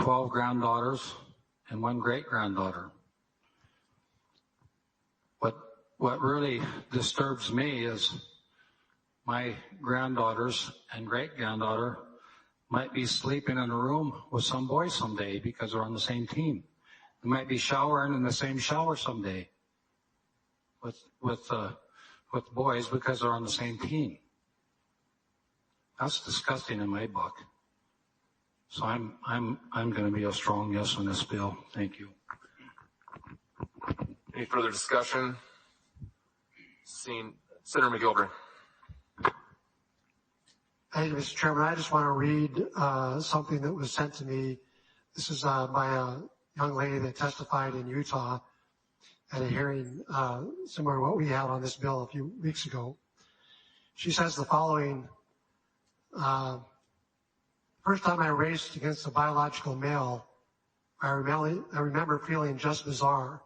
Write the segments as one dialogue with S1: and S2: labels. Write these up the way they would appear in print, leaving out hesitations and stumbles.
S1: 12 granddaughters and 1 great-granddaughter. What really disturbs me is my granddaughters and great-granddaughter might be sleeping in a room with some boy someday because they're on the same team. They might be showering in the same shower someday with boys because they're on the same team. That's disgusting in my book. So I'm going to be a strong yes on this bill. Thank you.
S2: Any further discussion? Seeing Senator McGilvery.
S3: Thank you, Mr. Chairman. I just want to read something that was sent to me. This is by a young lady that testified in Utah at a hearing similar to what we had on this bill a few weeks ago. She says the following: first time I raced against a biological male, I remember feeling just bizarre.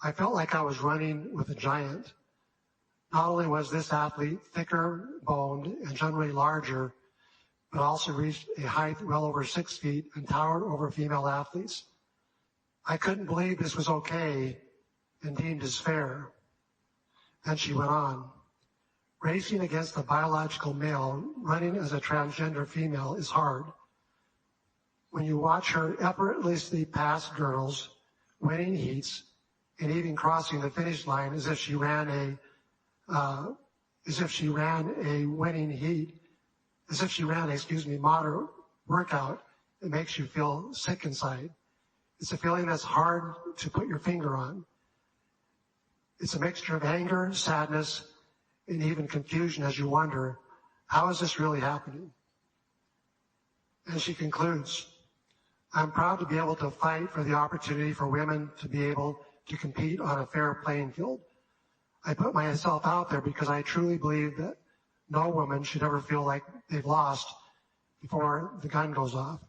S3: I felt like I was running with a giant. Not only was this athlete thicker boned and generally larger, but also reached a height well over 6 feet and towered over female athletes. I couldn't believe this was okay and deemed as fair. Then she went on. Racing against a biological male running as a transgender female is hard. When you watch her effortlessly pass girls, winning heats, and even crossing the finish line as if she ran a moderate workout, it makes you feel sick inside. It's a feeling that's hard to put your finger on. It's a mixture of anger, sadness, and even confusion as you wonder, how is this really happening? And she concludes, I'm proud to be able to fight for the opportunity for women to be able to compete on a fair playing field. I put myself out there because I truly believe that no woman should ever feel like they've lost before the gun goes off.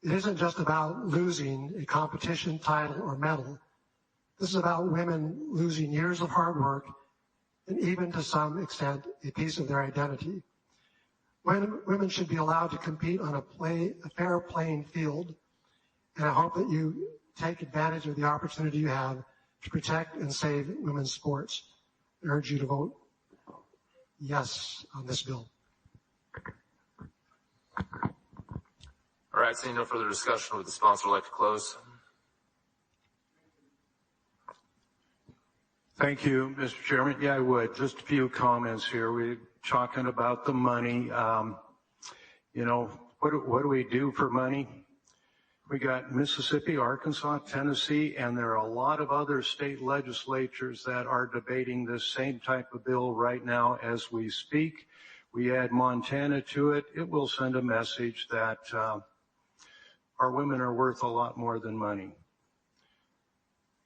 S3: It isn't just about losing a competition title or medal. This is about women losing years of hard work and even to some extent a piece of their identity. Women should be allowed to compete on a fair playing field, and I hope that you take advantage of the opportunity you have to protect and save women's sports. I urge you to vote yes on this bill.
S2: All right, seeing no further discussion, would the sponsor like to close?
S4: Thank you, Mr. Chairman. Yeah, I would. Just a few comments here. We're talking about the money. What do we do for money? We got Mississippi, Arkansas, Tennessee, and there are a lot of other state legislatures that are debating this same type of bill right now as we speak. We add Montana to it. It will send a message that our women are worth a lot more than money.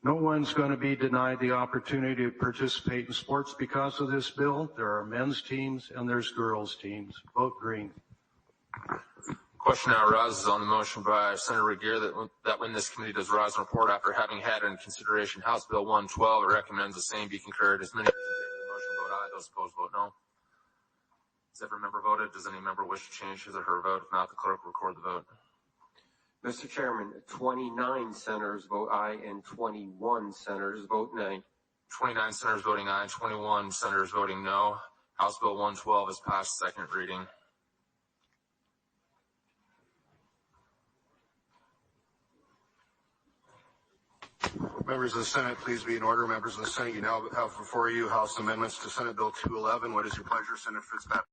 S4: No one's going to be denied the opportunity to participate in sports because of this bill. There are men's teams and there's girls' teams. Vote green.
S2: Question now arises on the motion by Senator Regier that when this committee does rise and report after having had in consideration House Bill 112, it recommends the same be concurred. As many as the motion vote aye, those opposed vote no. Has every member voted? Does any member wish to change his or her vote? If not, the clerk will record the vote.
S5: Mr. Chairman, 29 senators vote aye and 21 senators vote nay.
S2: 29 senators voting aye, 21 senators voting no. House Bill 112 is passed second reading.
S6: Members of the Senate, please be in order. Members of the Senate, you now have before you House amendments to Senate Bill 211. What is your pleasure, Senator Fitzpatrick?